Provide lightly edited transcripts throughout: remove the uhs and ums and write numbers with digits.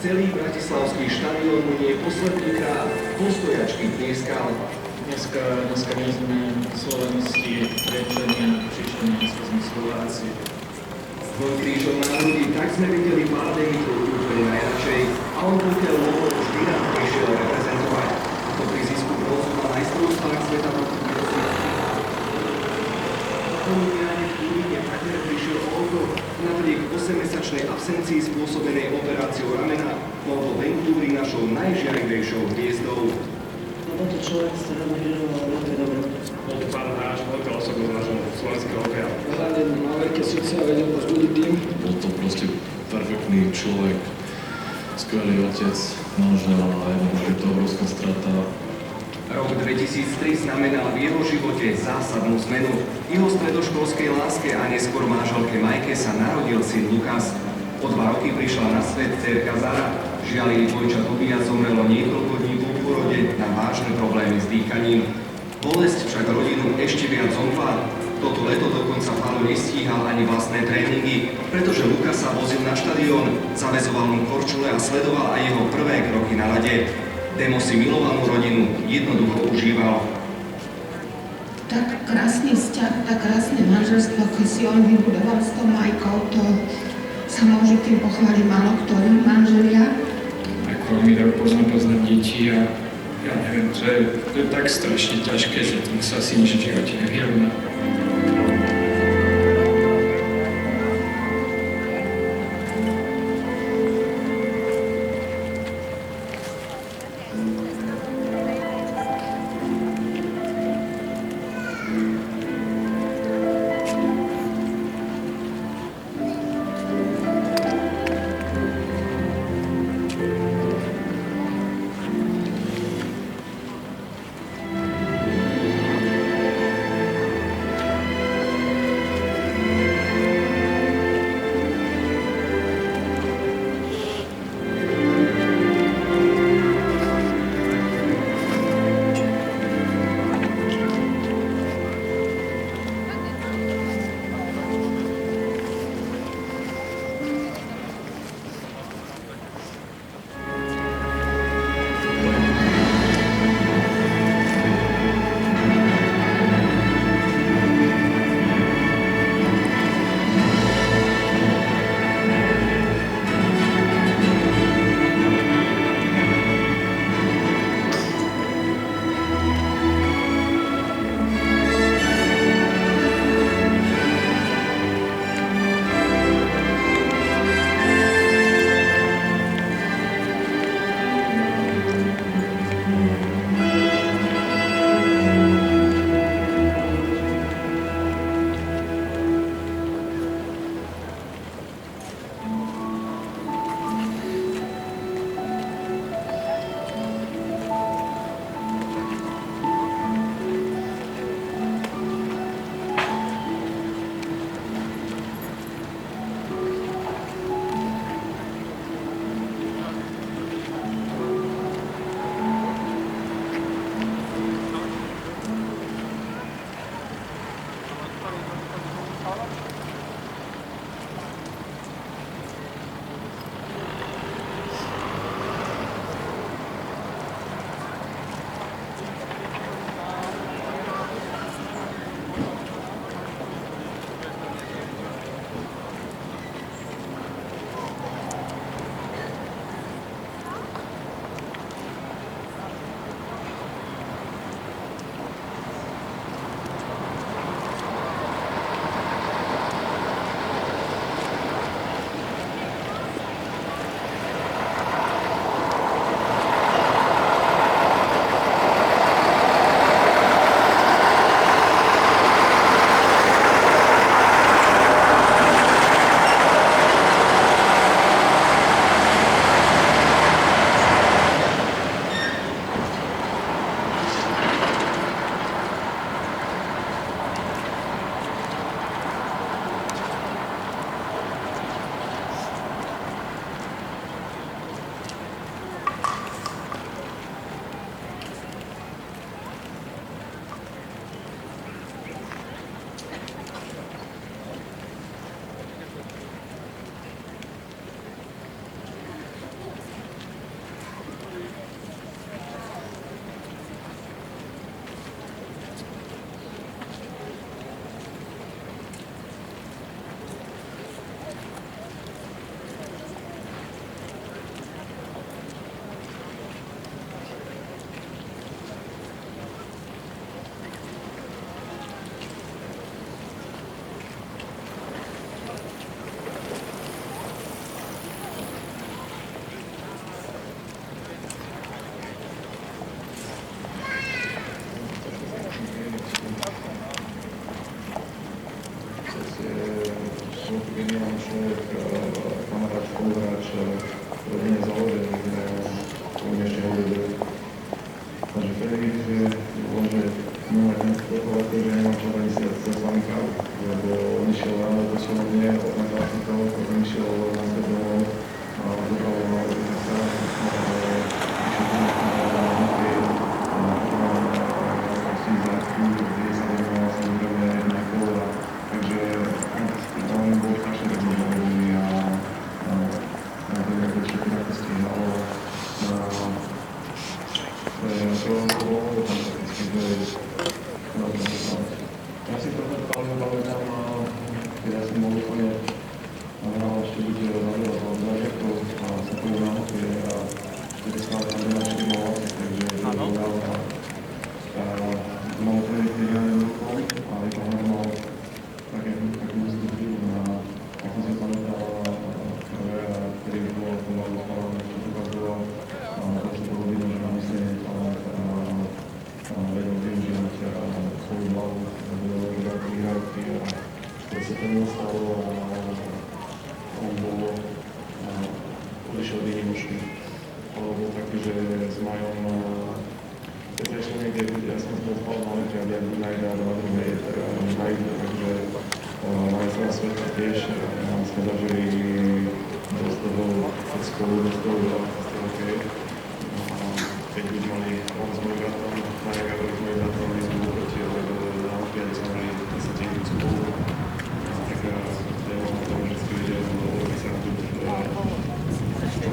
Celý bratislavský štadión mu nie poslednýkrát postojačky tlieskal. Dneska nie sme Slovenskí, Riečania, Číšania, sme Slováci. Svoj krížom na hrudi, tak sme videli Pádeniku úplne najradšej a on pokiaľ mohol vždy nám prišiel reprezentovať. Ako pri zisku bronzu na majstrovstvách sveta v roku 2000. Kolumbiáne v Turíne takmer prišiel o oko. Napriek 8-mesačnej absencii spôsobenej operáciou ramena bol do Vancouvery našou najžiarivejšou hviezdou. Tento človek sa nám vyžoval veľké dobro. Bol to pán hráč, veľká osoba nášho slovenského hokeja. Hlavne má veľké srdce a vedel povzbudiť tým. Bol to proste perfektný človek, skvelý otec, manžel a jednoducho je to obrovská strata. Rok 2003 znamenal v jeho živote zásadnú zmenu. Jeho stredoškolskej láske a neskôr manželke Majke sa narodil syn Lukas. O 2 roky prišla na svet dcérka Zara. Žiaľ, jej dvojča Tobias zomrelo niekoľko dní po pôrode na vážne problémy s dýchaním. Bolesť však rodinu ešte viac zomkla. Toto leto dokonca Palo nestíhal ani vlastné tréningy, pretože Lukas sa vozil na štadión, zaväzoval mu korčule a sledoval aj jeho prvé kroky na ľade. Demo si milovanú rodinu jednoducho užíval. Tak krásny vzťah, tak krásne manželstvo, keď si on vybudoval s tou Majkou, to sa môže tým pochváliť málo ktorí manželia. Ako mi dajú poznať deti a ja neviem, to je tak strašne ťažké, že tým sa asi nič v živote nevyrovná. pochvala tým, že nemám čo ani si sa s vami hrať, lebo on išiel ráno do posilovne, odnášal si to, potom išiel na svet domov a zobral na organizácia, išiel tu na hokej, potom si záčku, kde sa venoval samozrejme nejako, takže on bol strašne tak nedovolený a neviem, čo to stihalo. To bolo fantastické, že ja si trochu pamätám, keď ja som bol úplne hral ešte byť zažiatkov a sa tomu na hokej a vtedy stále tam byla 4 mola, takže hral a mal úplne pridané rukou a je to mal takú ústupu a tak som si pamätal prvé, ktorý bolo pomalu spávané, čo to ukazoval a to sa bolo vidno, že na myslenie talent a vedel využívať svoju hlavu, vedel využívať výhrávky a to sa to nestalo a on bol odišiel výnimočný. Ale bol taký, že s Majom keď sa ešte niekde, ja som bol spal na letre, aby ak najde a na druhej najde, takže mali sa na sveta tiež, nám sme zažili dosť toho spolu, dosť toho veľa z toho hokej. Keď by mali on s mojím bratom, Marek a s mojím bratom, my sme boli proti, ale na olimpiáde sme mali 10 tisíc spolu. Tak ja mám to vždycky videl, lebo by sa tu v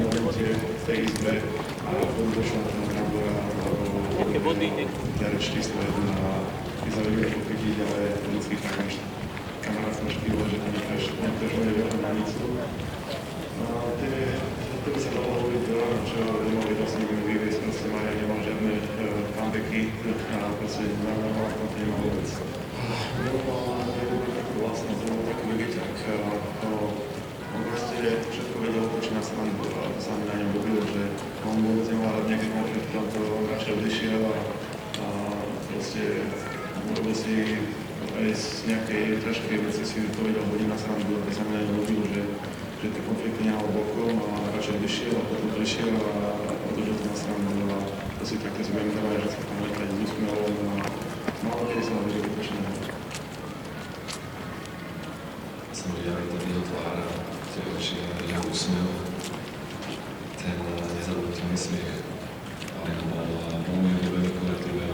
momente v tej izbe a potom došla na ten hrabu a ďalej číslo 1 a my sa vedeli pochytiť, ale vždycky tak náš kamarát sa našpíval, že tam niektož môže veľa hranicu. To by sa dalo hovoriť veľa, čo nemali vlastne vyviesť, proste Maja nemal žiadne comebacky a proste nemal to nemal vôbec. Nemal takú vlastnosť, nemal taký výťah. On proste všetko vedel, čo nás sami na ňom dobilo, že on vôbec nemal rád nejaký konflikt, to radšej odišiel a proste urobil si aj z nejakej ťažkej veci si to vedel hodiť na srandu, aby sa mi na ňom dobilo, že tie konflikty nehal bokom a radšej odišiel a potom prišiel a odložil to na srandu a to si také si budem dávať, že sa tam letať s úsmevom a malo keď sa hodí vytočné. Som videl aj ten jeho tvár a tie oči a jeho úsmev, ten nezabudnutelný smiech, ale bol veľmi obľúbený kolektíve.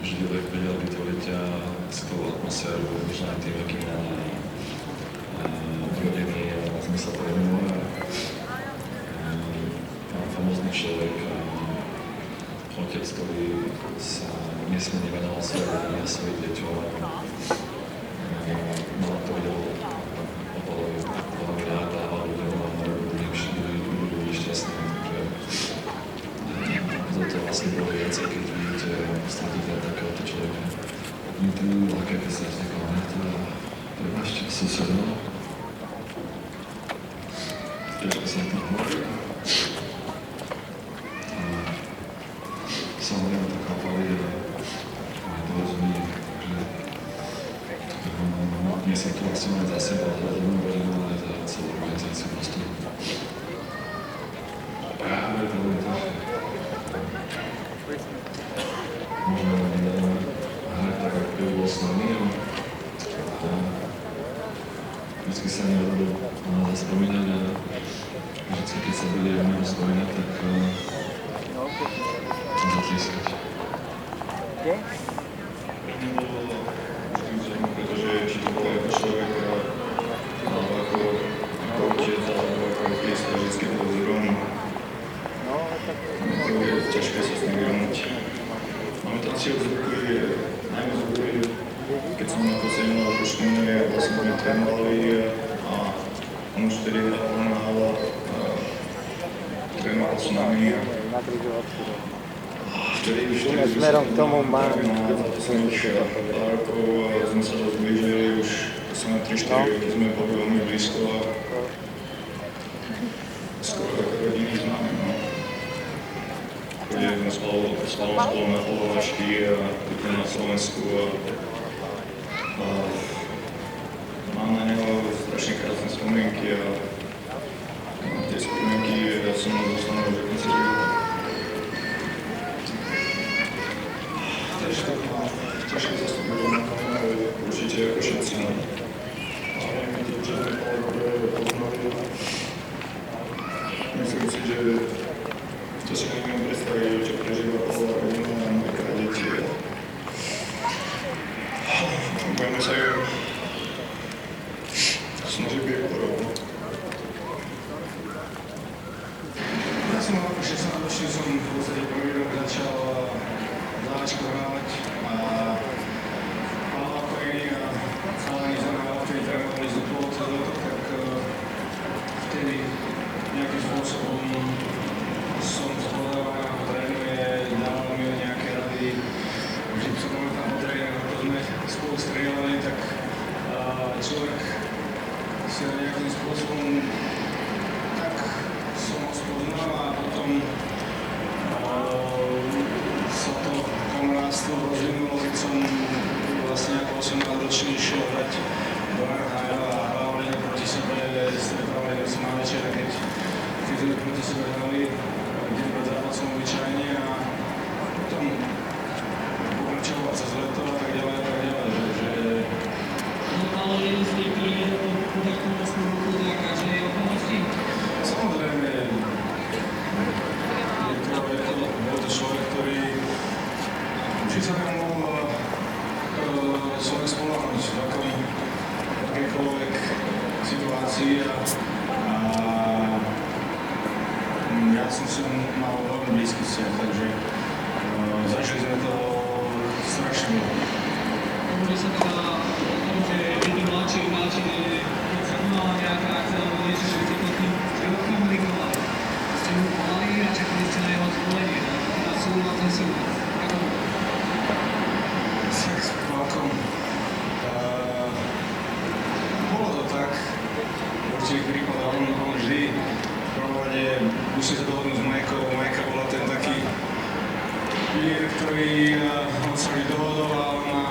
Vždy vedel vytvoriť skvelú atmosféru, možno aj tým, akým urodený zmysel pre humor. Famózny človek, otec, ktorý sa nesmierne venoval svojej rodine a svojich deťom. Mal to videl veľmi rád a ľuďom a robil ľudí šťastným. Toto vlastne bolo viacej, keď vidíte stretnutia takéhoto človeka. My tu láka, keď sa vznikla nechta a prepáčte, susedom. Ťažko sa to hovorí. Samozrejme to chápali a dorozumí, že nesem to vlastne len za seba, za druhú rodinu, ale za celú organizáciu prosto. Je to veľmi ťažké. Možno hrať tak, ako by bol s nami a vždycky sa nerobil zaspomínať a vždycky, keď sa bude o neho spomínať, tak zatlískať. Pretože či to bol ako človek, alebo ako otec, alebo ako píska, vždycky bol vzorovaný. To je ťažké sa s ním vyrovnať. Máme to cieľ vzorkuje, najmä vzorkuje, keď som na to sedel v Šmune, vlastne sme trénovali a on už vtedy hral na hala, trénoval s nami a smerom k tomu mám pár rokov sme sa zblížili, už sme 3-4 roky sme boli veľmi blízko a skoro ako rodiny známe. Chodili sme spolu na polovačky a na Slovensku a mám na neho strašne krásne spomienky a tie spomienky som zostanú do konca života. tak ma ťažké zastúpiť na kameru, určite ako všetci. Ale my tie černé polodobre poznali. Myslím si, že to si neviem predstaviť, čo prežíva polová rodina a napríklad deti. Budeme sa ju snažiť byť podobno. Ja som mal 16 ročný, som v podstate prvý rok začal závačku hrávať a ako iní a chalani zahrávali, ktorí trénovali z duplo cez leto, tak vtedy nejakým spôsobom som spovedal, ako trénuje, dával mi nejaké rady. Vždy som pamätám po tréningu, ako sme spolu strieľali, tak človek si nejakým spôsobom tak som ho spoznal a potom sa to kamarátstvo rozvinulo, keď som vlastne ako 18-ročný išiel hrať do NHL a hlavne proti sebe stretávali sa na večer, keď sme proti sebe hrali deň pred zápasom obyčajne a potom pokračovať cez leto a tak ďalej, že... No ale jeden z tých príjemných podľa vlastnú ruku za každej okolnosti? Samozrejme, bol to človek, ktorý vždy sa nemohol človek spoľahnúť v akékoľvek situácii a ja som si mal veľmi blízky vzťah, takže zažili sme to strašne dlho. Hovorí sa teda o tom, že je to mladší, keď sa mala nejaká akcia alebo niečo, že ste to s ním komunikovali. Ste mu volali a čakali ste na jeho zvolenie, na súhlas, nesúhlas. Ako to bolo? Tak s Pálkom. Bolo to tak, určite prípad, on vždy v prvom rade musí sa dohodnúť s Majkou. Majka bola ten taký líder, ktorý on sa vždy dohodol a ona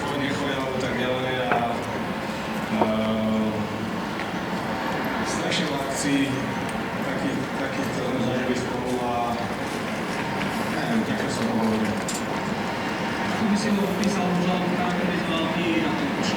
chodne chodila a tak ďalej a strašne veľa akcií takýchto sme zažili spolu a neviem, takto som ho hovoril. Ako by si ho opísal možno práve veľký na tom koši?